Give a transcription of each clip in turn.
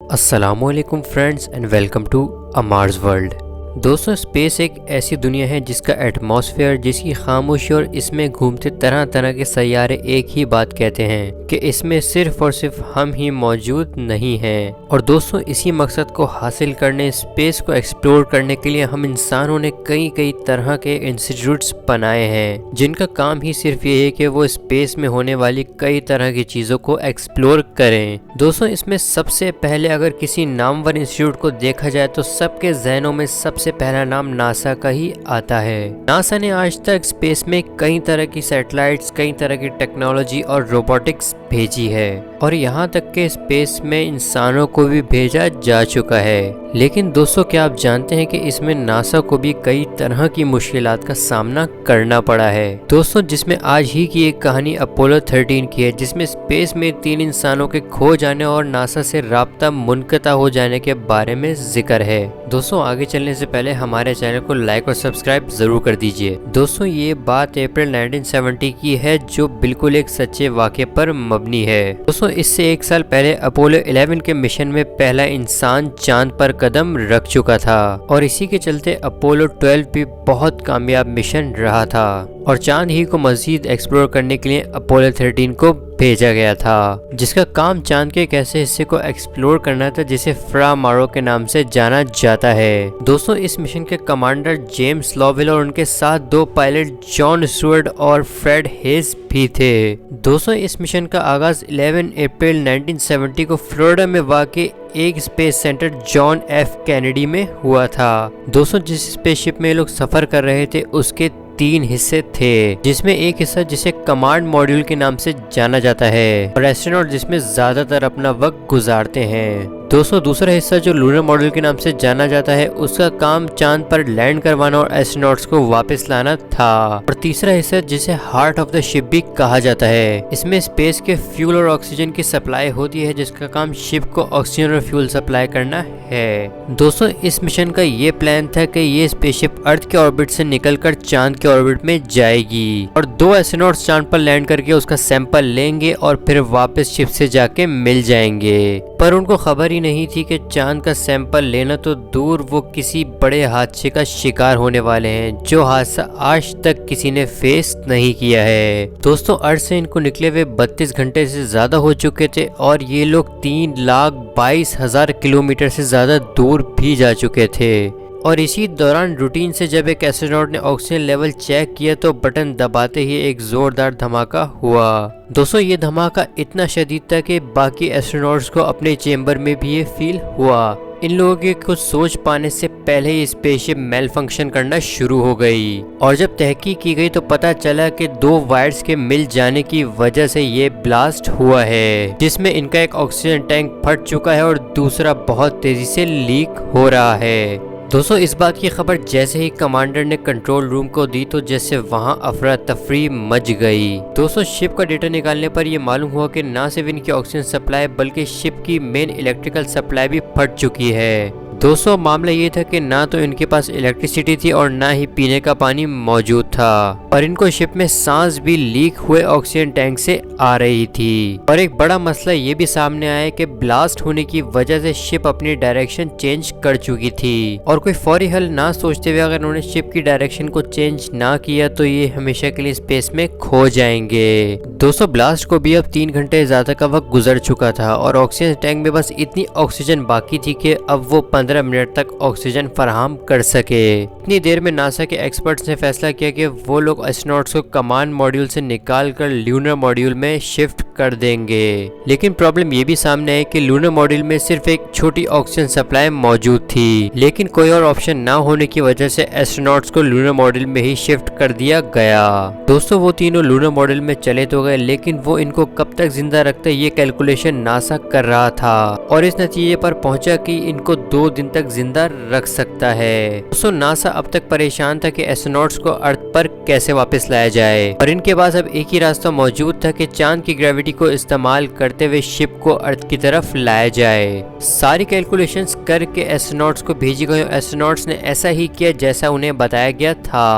अस्सलामुअलैकुम friends and welcome to a Mars world. दोस्तों, space एक ऐसी दुनिया है जिसका एटमॉस्फेयर, जिसकी खामोशी और इसमें घूमते तरह तरह के सैयारे एक ही बात कहते हैं कि इसमें सिर्फ और सिर्फ हम ही मौजूद नहीं हैं। और दोस्तों, इसी मकसद को हासिल करने, स्पेस को एक्सप्लोर करने के लिए हम इंसानों ने कई कई तरह के इंस्टीट्यूट्स बनाए हैं जिनका काम ही सिर्फ ये है कि वो स्पेस में होने वाली कई तरह की चीज़ों को एक्सप्लोर करें। दोस्तों, इसमें सबसे पहले अगर किसी नामवर इंस्टीट्यूट को देखा जाए तो सबके जहनों में सबसे पहला नाम नासा का ही आता है। नासा ने आज तक स्पेस में कई तरह की सैटेलाइट्स, कई तरह की टेक्नोलॉजी और रोबोटिक्स भेजी है और यहाँ तक के स्पेस में इंसानों को भी भेजा जा चुका है। लेकिन दोस्तों, क्या आप जानते हैं कि इसमें नासा को भी कई तरह की मुश्किलात का सामना करना पड़ा है। दोस्तों, जिसमें आज ही की एक कहानी अपोलो 13 की है, जिसमें स्पेस में 3 इंसानों के खो जाने और नासा से राब्ता मुनक़ता हो जाने के बारे में जिक्र है। दोस्तों, आगे चलने से पहले हमारे चैनल को लाइक और सब्सक्राइब जरूर कर दीजिए। दोस्तों, ये बात अप्रैल 1970 की है जो बिल्कुल एक सच्चे वाक़े पर मबनी है। दोस्तों, इससे 1 साल पहले अपोलो 11 के मिशन में पहला इंसान चांद पर कदम रख चुका था और इसी के चलते अपोलो 12 भी बहुत कामयाब मिशन रहा था और चांद ही को मजीद एक्सप्लोर करने के लिए अपोलो 13 को भेजा गया था, जिसका काम चांद के एक ऐसे हिस्से को एक्सप्लोर करना था जिसे फ्रा मारो के नाम से जाना जाता है। दोस्तों, इस मिशन के कमांडर जेम्स लॉवेल और उनके साथ 2 पायलट जॉन स्टुअर्ट और फ्रेड हेज भी थे। दोस्तों, इस मिशन का आगाज 11 अप्रैल 1970 को फ्लोरिडा में वाक़ एक space centre John F Kennedy में हुआ था। दोस्तों, जिस स्पेसशिप में लोग सफर कर रहे थे उसके 3 हिस्से थे, जिसमें एक हिस्सा जिसे कमांड मॉड्यूल के नाम से जाना जाता है और एस्ट्रोनॉट जिसमें ज्यादातर अपना वक्त गुजारते हैं। दोस्तों, दूसरा हिस्सा जो लूनर मॉड्यूल के नाम से जाना जाता है उसका काम चांद पर लैंड करवाना और एस्ट्रोनॉट्स को वापस लाना था। और तीसरा हिस्सा जिसे हार्ट ऑफ द शिप भी कहा जाता है, इसमें स्पेस के फ्यूल और ऑक्सीजन की सप्लाई होती है जिसका काम शिप को ऑक्सीजन और फ्यूल सप्लाई करना है। दोस्तों, इस मिशन का ये प्लान था कि ये स्पेसशिप अर्थ के ऑर्बिट से निकलकर चांद के ऑर्बिट में जाएगी और 2 एस्ट्रोनॉट्स चांद पर लैंड करके उसका सैंपल लेंगे और फिर वापस शिप से जाके मिल जाएंगे। पर उनको खबर ही नहीं थी कि चांद का सैंपल लेना तो दूर, वो किसी बड़े हादसे का शिकार होने वाले हैं जो हादसा आज तक किसी ने फेस नहीं किया है। दोस्तों, अर्थ से इनको निकले हुए 32 घंटे से ज्यादा हो चुके थे और ये लोग 3,22,000 किलोमीटर से ज्यादा दूर भी जा चुके थे। और इसी दौरान रूटीन से जब एक एस्ट्रोनॉट ने ऑक्सीजन लेवल चेक किया तो बटन दबाते ही एक जोरदार धमाका हुआ। दोस्तों, ये धमाका इतना शदीद था कि बाकी एस्ट्रोनॉट्स को अपने चेंबर में भी ये फील हुआ। इन लोगों के कुछ सोच पाने से पहले ही स्पेसशिप मेल फंक्शन करना शुरू हो गई और जब तहकीक की गई तो पता चला कि 2 वायर्स के मिल जाने की वजह से ये ब्लास्ट हुआ है, जिसमें इनका एक ऑक्सीजन टैंक फट चुका है और दूसरा बहुत तेजी से लीक हो रहा है। दोस्तों, इस बात की खबर जैसे ही कमांडर ने कंट्रोल रूम को दी तो जैसे वहां अफरा तफरी मच गई। दोस्तों, शिप का डेटा निकालने पर यह मालूम हुआ कि न सिर्फ इनकी ऑक्सीजन सप्लाई बल्कि शिप की मेन इलेक्ट्रिकल सप्लाई भी फट चुकी है। दोस्तों, मामला ये था कि ना तो इनके पास इलेक्ट्रिसिटी थी और ना ही पीने का पानी मौजूद था और इनको शिप में सांस भी लीक हुए ऑक्सीजन टैंक से आ रही थी। और एक बड़ा मसला ये भी सामने आया कि ब्लास्ट होने की वजह से शिप अपनी डायरेक्शन चेंज कर चुकी थी और कोई फौरी हल ना सोचते हुए अगर उन्होंने शिप की डायरेक्शन को चेंज ना किया तो ये हमेशा के लिए स्पेस में खो जाएंगे। दोस्तों, ब्लास्ट को भी अब 3 घंटे ज्यादा का वक्त गुजर चुका था और ऑक्सीजन टैंक में बस इतनी ऑक्सीजन बाकी थी कि अब वो 15 मिनट तक ऑक्सीजन फराहम कर सके। इतनी देर में नासा के एक्सपर्ट्स ने फैसला किया कि वो लोग एस्ट्रोनॉट्स को कमांड मॉड्यूल से निकाल कर लूनर मॉड्यूल में शिफ्ट कर देंगे। लेकिन प्रॉब्लम ये भी सामने है कि लूनर मॉड्यूल में सिर्फ एक छोटी ऑक्सीजन सप्लाई मौजूद थी, लेकिन कोई और ऑप्शन ना होने की वजह से एस्ट्रोनॉट्स को लूनर मॉड्यूल में ही शिफ्ट कर दिया गया। दोस्तों, वो तीनों लूनर मॉड्यूल में चले तो गए, लेकिन वो इनको कब तक जिंदा रखते ये कैलकुलेशन नासा कर रहा था और इस नतीजे पर पहुंचा कि इनको 2 दिन तक जिंदा रख सकता है। दोस्तों, नासा अब तक परेशान था कि एस्ट्रोनॉट्स को अर्थ पर कैसे वापस लाया जाए और इनके पास अब एक ही रास्ता मौजूद था कि चांद की ग्रेविटी को इस्तेमाल करते हुए शिप को अर्थ की तरफ लाया जाए। सारी कैलकुलेशंस करके एस्ट्रोनॉट्स को भेजी गई। एस्ट्रोनॉट्स ने ऐसा ही किया जैसा उन्हें बताया गया था।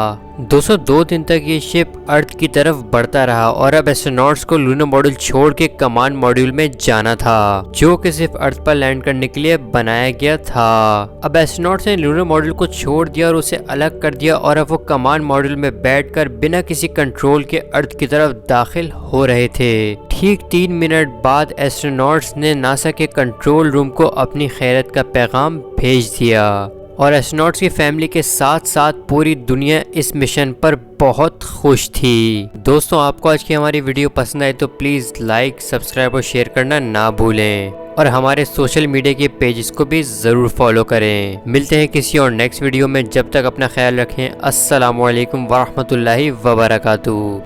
दोस्तों 2 दिन तक ये शिप अर्थ की तरफ बढ़ता रहा और अब एस्ट्रोनॉट्स को लूनर मॉड्यूल छोड़ के कमांड मॉड्यूल में जाना था, जो कि सिर्फ अर्थ पर लैंड करने के लिए बनाया गया था। अब एस्ट्रोनॉट्स ने लूनर मॉड्यूल को छोड़ दिया और उसे अलग कर दिया और अब वो कमांड मॉड्यूल में बैठकर बिना किसी कंट्रोल के अर्थ की तरफ दाखिल हो रहे थे। ठीक 3 मिनट बाद एस्ट्रोनॉट्स ने नासा के कंट्रोल रूम को अपनी खैरियत का पैगाम भेज दिया और एस्ट्रोनॉट्स की फैमिली के साथ साथ पूरी दुनिया इस मिशन पर बहुत खुश थी। दोस्तों आपको आज की हमारी वीडियो पसंद आई तो प्लीज़ लाइक, सब्सक्राइब और शेयर करना ना भूलें और हमारे सोशल मीडिया के पेजेस को भी ज़रूर फॉलो करें। मिलते हैं किसी और नेक्स्ट वीडियो में, जब तक अपना ख्याल रखें। अस्सलामु अलैकुम वरहमतुल्लाहि वबरकातुहू।